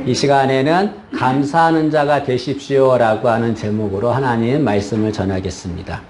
이 시간에는 감사하는 자가 되십시오라고 하는 제목으로 하나님 말씀을 전하겠습니다.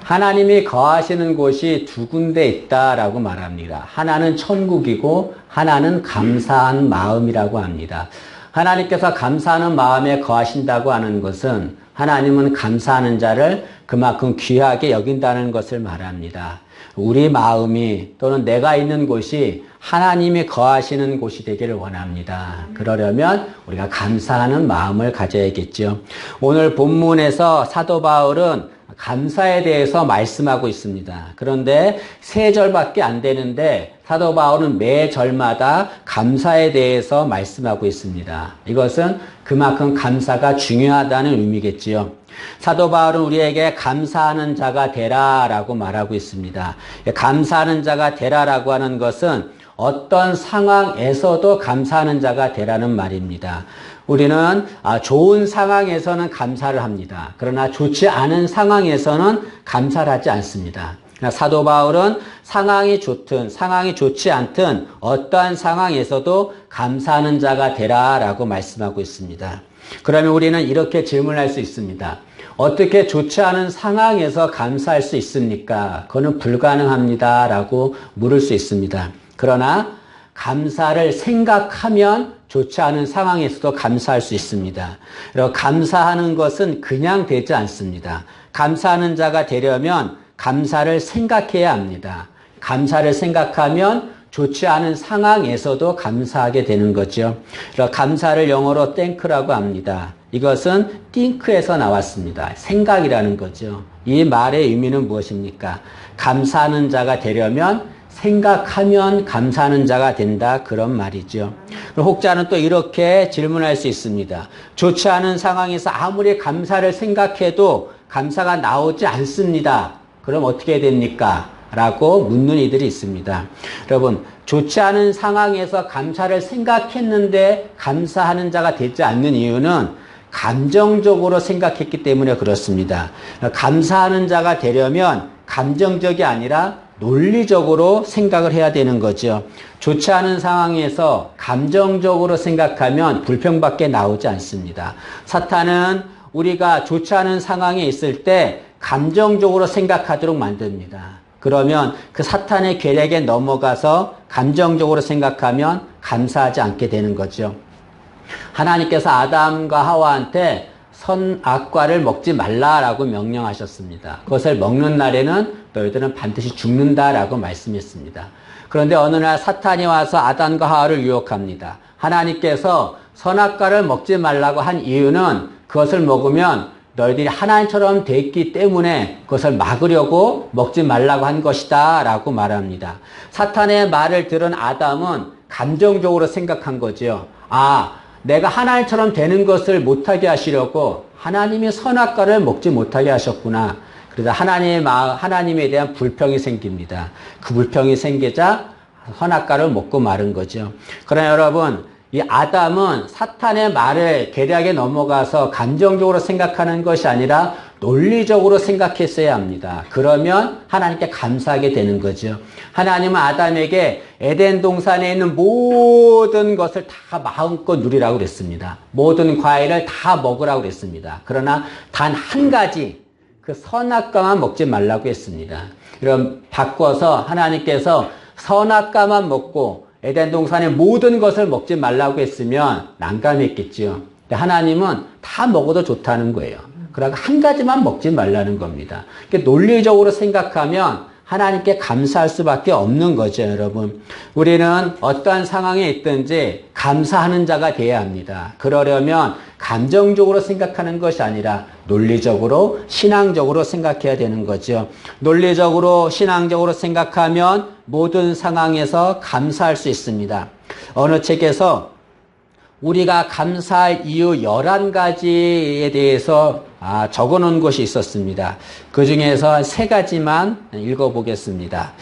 하나님이 거하시는 곳이 두 군데 있다라고 말합니다. 하나는 천국이고 하나는 감사한 마음이라고 합니다. 하나님께서 감사하는 마음에 거하신다고 하는 것은 하나님은 감사하는 자를 그만큼 귀하게 여긴다는 것을 말합니다. 우리 마음이 또는 내가 있는 곳이 하나님이 거하시는 곳이 되기를 원합니다. 그러려면 우리가 감사하는 마음을 가져야겠죠. 오늘 본문에서 사도 바울은 감사에 대해서 말씀하고 있습니다. 그런데 세 절밖에 안 되는데 사도 바울은 매 절마다 감사에 대해서 말씀하고 있습니다. 이것은 그만큼 감사가 중요하다는 의미겠지요. 사도 바울은 우리에게 감사하는 자가 되라라고 말하고 있습니다. 감사하는 자가 되라라고 하는 것은 어떤 상황에서도 감사하는 자가 되라는 말입니다. 우리는 좋은 상황에서는 감사를 합니다. 그러나 좋지 않은 상황에서는 감사를 하지 않습니다. 사도 바울은 상황이 좋든 상황이 좋지 않든 어떠한 상황에서도 감사하는 자가 되라라고 말씀하고 있습니다. 그러면 우리는 이렇게 질문할 수 있습니다. 어떻게 좋지 않은 상황에서 감사할 수 있습니까? 그거는 불가능합니다 라고 물을 수 있습니다. 그러나 감사를 생각하면 좋지 않은 상황에서도 감사할 수 있습니다. 그리고 감사하는 것은 그냥 되지 않습니다. 감사하는 자가 되려면 감사를 생각해야 합니다. 감사를 생각하면 좋지 않은 상황에서도 감사하게 되는 거죠. 그래서 감사를 영어로 thank라고 합니다. 이것은 think에서 나왔습니다. 생각이라는 거죠. 이 말의 의미는 무엇입니까? 감사하는 자가 되려면 생각하면 감사하는 자가 된다, 그런 말이죠. 혹자는 또 이렇게 질문할 수 있습니다. 좋지 않은 상황에서 아무리 감사를 생각해도 감사가 나오지 않습니다. 그럼 어떻게 됩니까? 라고 묻는 이들이 있습니다. 여러분, 좋지 않은 상황에서 감사를 생각했는데 감사하는 자가 되지 않는 이유는 감정적으로 생각했기 때문에 그렇습니다. 감사하는 자가 되려면 감정적이 아니라 논리적으로 생각을 해야 되는 거죠. 좋지 않은 상황에서 감정적으로 생각하면 불평밖에 나오지 않습니다. 사탄은 우리가 좋지 않은 상황에 있을 때 감정적으로 생각하도록 만듭니다. 그러면 그 사탄의 계략에 넘어가서 감정적으로 생각하면 감사하지 않게 되는 거죠. 하나님께서 아담과 하와한테 선악과를 먹지 말라라고 명령하셨습니다. 그것을 먹는 날에는 너희들은 반드시 죽는다라고 말씀했습니다. 그런데 어느 날 사탄이 와서 아담과 하와를 유혹합니다. 하나님께서 선악과를 먹지 말라고 한 이유는 그것을 먹으면 너희들이 하나님처럼 됐기 때문에 그것을 막으려고 먹지 말라고 한 것이다 라고 말합니다. 사탄의 말을 들은 아담은 감정적으로 생각한 거죠. 내가 하나님처럼 되는 것을 못하게 하시려고 하나님이 선악과를 먹지 못하게 하셨구나. 그래서 하나님에 대한 불평이 생깁니다. 그 불평이 생기자 선악과를 먹고 마른 거죠. 그러나 여러분, 이 아담은 사탄의 말을 계략에 넘어가서 감정적으로 생각하는 것이 아니라 논리적으로 생각했어야 합니다. 그러면 하나님께 감사하게 되는 거죠. 하나님은 아담에게 에덴 동산에 있는 모든 것을 다 마음껏 누리라고 그랬습니다. 모든 과일을 다 먹으라고 그랬습니다. 그러나 단 한 가지, 그 선악과만 먹지 말라고 했습니다. 그럼 바꿔서 하나님께서 선악과만 먹고 에덴 동산의 모든 것을 먹지 말라고 했으면 난감했겠죠. 근데 하나님은 다 먹어도 좋다는 거예요. 그러니까 한 가지만 먹지 말라는 겁니다. 그러니까 논리적으로 생각하면 하나님께 감사할 수밖에 없는 거죠, 여러분. 우리는 어떠한 상황에 있든지 감사하는 자가 돼야 합니다. 그러려면 감정적으로 생각하는 것이 아니라 논리적으로, 신앙적으로 생각해야 되는 거죠. 논리적으로, 신앙적으로 생각하면 모든 상황에서 감사할 수 있습니다. 어느 책에서 우리가 감사할 이유 11가지에 대해서 적어놓은 것이 있었습니다. 그 중에서 3가지만 읽어보겠습니다.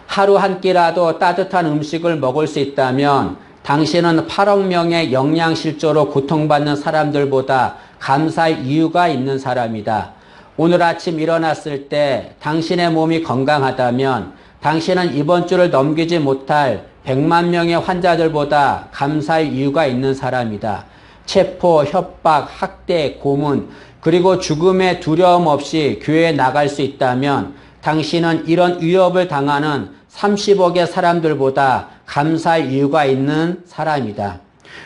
하루 한 끼라도 따뜻한 음식을 먹을 수 있다면 당신은 8억 명의 영양실조로 고통받는 사람들보다 감사할 이유가 있는 사람이다. 오늘 아침 일어났을 때 당신의 몸이 건강하다면 당신은 이번 주를 넘기지 못할 100만 명의 환자들보다 감사할 이유가 있는 사람이다. 체포, 협박, 학대, 고문, 그리고 죽음의 두려움 없이 교회에 나갈 수 있다면 당신은 이런 위협을 당하는 30억의 사람들보다 감사할 이유가 있는 사람이다.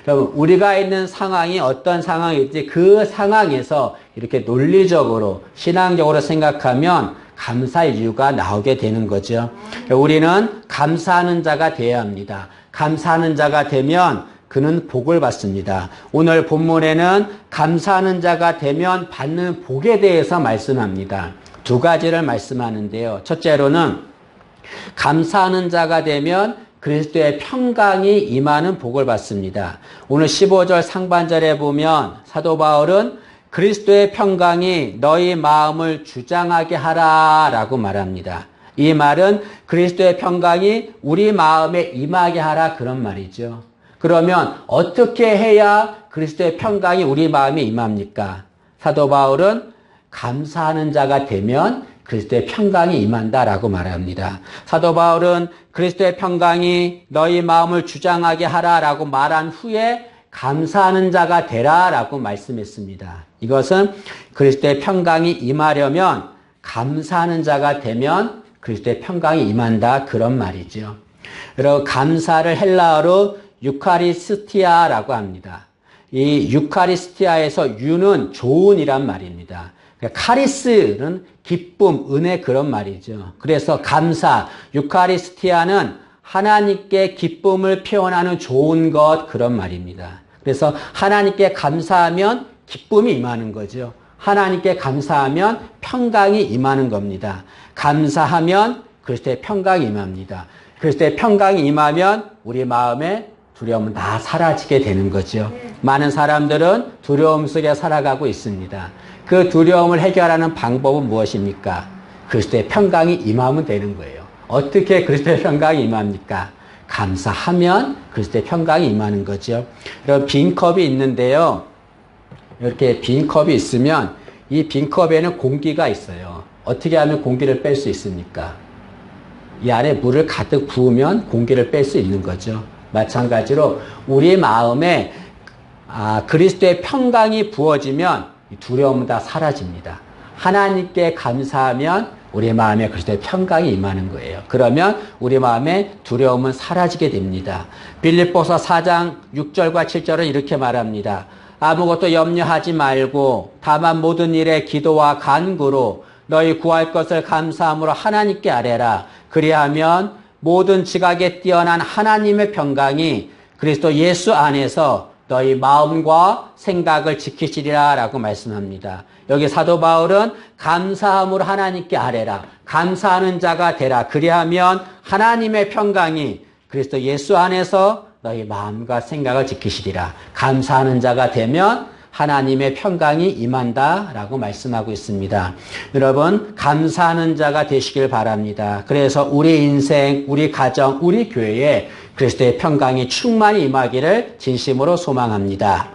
여러분, 우리가 있는 상황이 어떤 상황일지 그 상황에서 이렇게 논리적으로, 신앙적으로 생각하면 감사할 이유가 나오게 되는 거죠. 우리는 감사하는 자가 되어야 합니다. 감사하는 자가 되면 그는 복을 받습니다. 오늘 본문에는 감사하는 자가 되면 받는 복에 대해서 말씀합니다. 두 가지를 말씀하는데요. 첫째로는 감사하는 자가 되면 그리스도의 평강이 임하는 복을 받습니다. 오늘 15절 상반절에 보면 사도 바울은 그리스도의 평강이 너희 마음을 주장하게 하라 라고 말합니다. 이 말은 그리스도의 평강이 우리 마음에 임하게 하라 그런 말이죠. 그러면 어떻게 해야 그리스도의 평강이 우리 마음에 임합니까? 사도 바울은 감사하는 자가 되면 그리스도의 평강이 임한다라고 말합니다. 사도 바울은 그리스도의 평강이 너희 마음을 주장하게 하라라고 말한 후에 감사하는 자가 되라라고 말씀했습니다. 이것은 그리스도의 평강이 임하려면 감사하는 자가 되면 그리스도의 평강이 임한다 그런 말이죠. 그리고 감사를 헬라어로 유카리스티아라고 합니다. 이 유카리스티아에서 유는 좋은이란 말입니다. 카리스는 기쁨, 은혜 그런 말이죠. 그래서 감사, 유카리스티아는 하나님께 기쁨을 표현하는 좋은 것 그런 말입니다. 그래서 하나님께 감사하면 기쁨이 임하는 거죠. 하나님께 감사하면 평강이 임하는 겁니다. 감사하면 그리스도의 평강이 임합니다. 그리스도의 평강이 임하면 우리 마음에 두려움은 다 사라지게 되는 거죠. 많은 사람들은 두려움 속에 살아가고 있습니다. 그 두려움을 해결하는 방법은 무엇입니까? 그리스도의 평강이 임하면 되는 거예요. 어떻게 그리스도의 평강이 임합니까? 감사하면 그리스도의 평강이 임하는 거죠. 여러분, 빈 컵이 있는데요. 이렇게 빈 컵이 있으면 이 빈 컵에는 공기가 있어요. 어떻게 하면 공기를 뺄 수 있습니까? 이 안에 물을 가득 부으면 공기를 뺄 수 있는 거죠. 마찬가지로 우리 마음에 그리스도의 평강이 부어지면 두려움은 다 사라집니다. 하나님께 감사하면 우리 마음에 그리스도의 평강이 임하는 거예요. 그러면 우리 마음에 두려움은 사라지게 됩니다. 빌립보서 4장 6절과 7절은 이렇게 말합니다. 아무것도 염려하지 말고 다만 모든 일에 기도와 간구로 너희 구할 것을 감사함으로 하나님께 아뢰라. 그리하면 모든 지각에 뛰어난 하나님의 평강이 그리스도 예수 안에서 너희 마음과 생각을 지키시리라 라고 말씀합니다. 여기 사도 바울은 감사함으로 하나님께 아뢰라. 감사하는 자가 되라. 그리하면 하나님의 평강이 그리스도 예수 안에서 너희 마음과 생각을 지키시리라. 감사하는 자가 되면 하나님의 평강이 임한다라고 말씀하고 있습니다. 여러분, 감사하는 자가 되시길 바랍니다. 그래서 우리 인생, 우리 가정, 우리 교회에 그리스도의 평강이 충만히 임하기를 진심으로 소망합니다.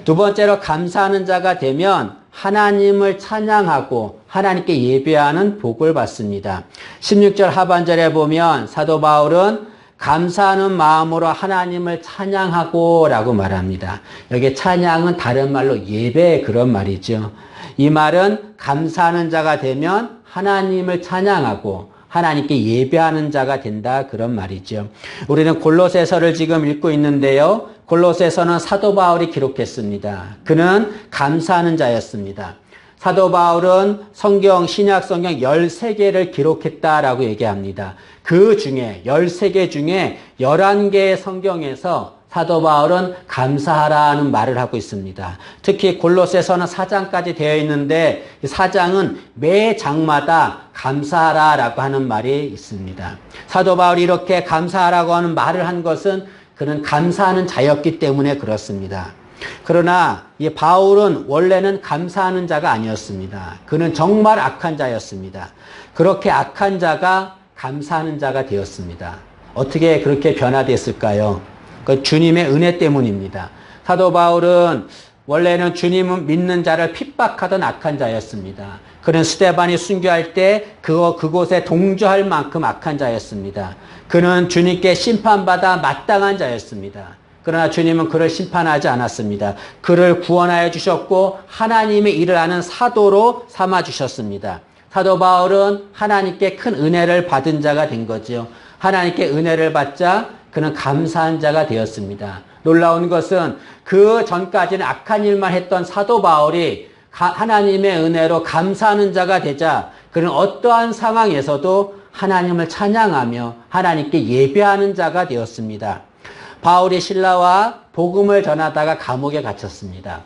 두 번째로 감사하는 자가 되면 하나님을 찬양하고 하나님께 예배하는 복을 받습니다. 16절 하반절에 보면 사도 바울은 감사하는 마음으로 하나님을 찬양하고 라고 말합니다. 여기 찬양은 다른 말로 예배 그런 말이죠. 이 말은 감사하는 자가 되면 하나님을 찬양하고 하나님께 예배하는 자가 된다 그런 말이죠. 우리는 골로새서를 지금 읽고 있는데요. 골로새서는 사도 바울이 기록했습니다. 그는 감사하는 자였습니다. 사도 바울은 신약 성경 13개를 기록했다라고 얘기합니다. 그 중에 13개 중에 11개의 성경에서 사도 바울은 감사하라는 말을 하고 있습니다. 특히 골로새서는 4장까지 되어 있는데 4장은 매 장마다 감사하라라고 하는 말이 있습니다. 사도 바울이 이렇게 감사하라고 하는 말을 한 것은 그는 감사하는 자였기 때문에 그렇습니다. 그러나 이 바울은 원래는 감사하는 자가 아니었습니다. 그는 정말 악한 자였습니다. 그렇게 악한 자가 감사하는 자가 되었습니다. 어떻게 그렇게 변화됐을까요? 그 주님의 은혜 때문입니다. 사도 바울은 원래는 주님을 믿는 자를 핍박하던 악한 자였습니다. 그는 스데반이 순교할 때 그곳에 동조할 만큼 악한 자였습니다. 그는 주님께 심판받아 마땅한 자였습니다. 그러나 주님은 그를 심판하지 않았습니다. 그를 구원하여 주셨고 하나님의 일을 하는 사도로 삼아주셨습니다. 사도 바울은 하나님께 큰 은혜를 받은 자가 된 거죠. 하나님께 은혜를 받자 그는 감사한 자가 되었습니다. 놀라운 것은 그 전까지는 악한 일만 했던 사도 바울이 하나님의 은혜로 감사하는 자가 되자 그는 어떠한 상황에서도 하나님을 찬양하며 하나님께 예배하는 자가 되었습니다. 바울이 신라와 복음을 전하다가 감옥에 갇혔습니다.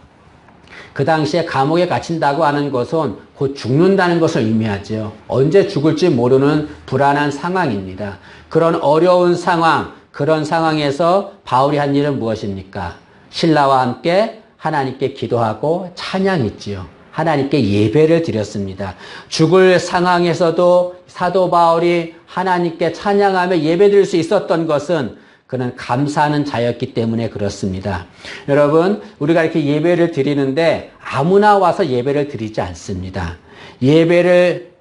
그 당시에 감옥에 갇힌다고 하는 것은 곧 죽는다는 것을 의미하죠. 언제 죽을지 모르는 불안한 상황입니다. 그런 어려운 상황, 그런 상황에서 바울이 한 일은 무엇입니까? 신라와 함께 하나님께 기도하고 찬양했지요. 하나님께 예배를 드렸습니다. 죽을 상황에서도 사도 바울이 하나님께 찬양하며 예배드릴 수 있었던 것은 그는 감사하는 자였기 때문에 그렇습니다. 여러분, 우리가 이렇게 예배를 드리는데 아무나 와서 예배를 드리지 않습니다. 예배를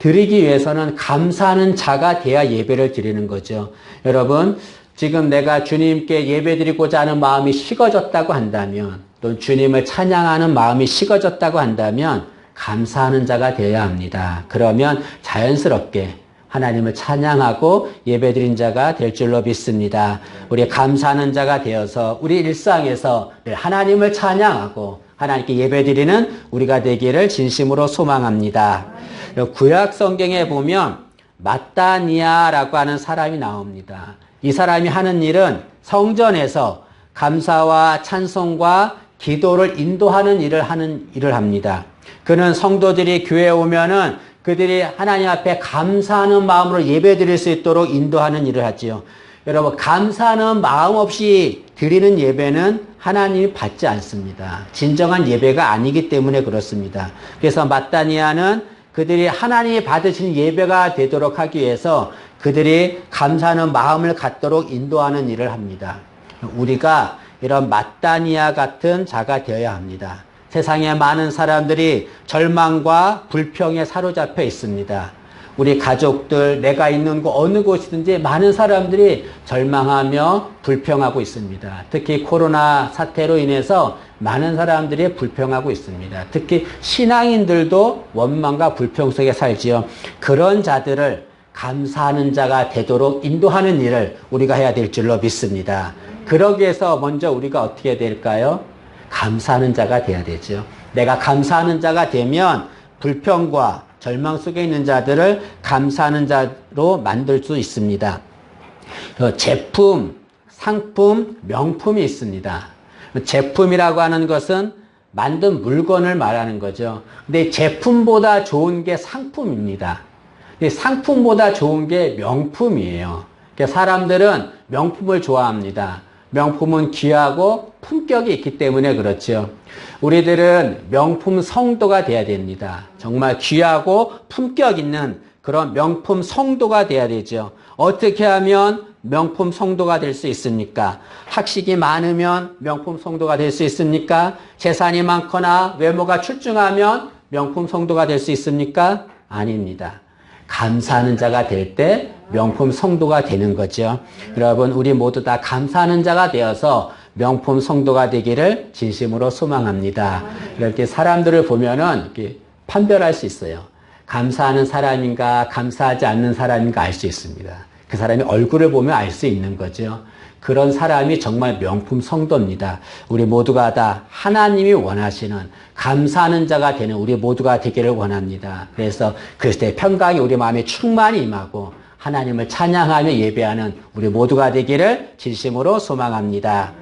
드리기 위해서는 감사하는 자가 돼야 예배를 드리는 거죠. 여러분, 지금 내가 주님께 예배드리고자 하는 마음이 식어졌다고 한다면, 또 주님을 찬양하는 마음이 식어졌다고 한다면 감사하는 자가 되어야 합니다. 그러면 자연스럽게 하나님을 찬양하고 예배드린 자가 될 줄로 믿습니다. 우리 감사하는 자가 되어서 우리 일상에서 늘 하나님을 찬양하고 하나님께 예배드리는 우리가 되기를 진심으로 소망합니다. 구약 성경에 보면 마따니아라고 하는 사람이 나옵니다. 이 사람이 하는 일은 성전에서 감사와 찬송과 기도를 인도하는 일을 합니다. 그는 성도들이 교회에 오면은 그들이 하나님 앞에 감사하는 마음으로 예배드릴 수 있도록 인도하는 일을 하지요. 여러분, 감사하는 마음 없이 드리는 예배는 하나님이 받지 않습니다. 진정한 예배가 아니기 때문에 그렇습니다. 그래서 마따니아는 그들이 하나님이 받으시는 예배가 되도록 하기 위해서 그들이 감사하는 마음을 갖도록 인도하는 일을 합니다. 우리가 이런 마따니아 같은 자가 되어야 합니다. 세상에 많은 사람들이 절망과 불평에 사로잡혀 있습니다. 우리 가족들, 내가 있는 곳 어느 곳이든지 많은 사람들이 절망하며 불평하고 있습니다. 특히 코로나 사태로 인해서 많은 사람들이 불평하고 있습니다. 특히 신앙인들도 원망과 불평 속에 살지요. 그런 자들을 감사하는 자가 되도록 인도하는 일을 우리가 해야 될 줄로 믿습니다. 그러기 위해서 먼저 우리가 어떻게 해야 될까요? 감사하는 자가 돼야 되죠. 내가 감사하는 자가 되면 불평과 절망 속에 있는 자들을 감사하는 자로 만들 수 있습니다. 제품, 상품, 명품이 있습니다. 제품이라고 하는 것은 만든 물건을 말하는 거죠. 근데 제품보다 좋은 게 상품입니다. 근데 상품보다 좋은 게 명품이에요. 그러니까 사람들은 명품을 좋아합니다. 명품은 귀하고 품격이 있기 때문에 그렇죠. 우리들은 명품 성도가 돼야 됩니다. 정말 귀하고 품격 있는 그런 명품 성도가 돼야 되죠. 어떻게 하면 명품 성도가 될 수 있습니까? 학식이 많으면 명품 성도가 될 수 있습니까? 재산이 많거나 외모가 출중하면 명품 성도가 될 수 있습니까? 아닙니다. 감사하는 자가 될 때 명품 성도가 되는 거죠. 여러분, 우리 모두 다 감사하는 자가 되어서 명품 성도가 되기를 진심으로 소망합니다. 이렇게 사람들을 보면은 이렇게 판별할 수 있어요. 감사하는 사람인가, 감사하지 않는 사람인가 알 수 있습니다. 그 사람이 얼굴을 보면 알 수 있는 거죠. 그런 사람이 정말 명품 성도입니다. 우리 모두가 다 하나님이 원하시는 감사하는 자가 되는 우리 모두가 되기를 원합니다. 그래서 그리스도의 평강이 우리 마음에 충만히 임하고 하나님을 찬양하며 예배하는 우리 모두가 되기를 진심으로 소망합니다.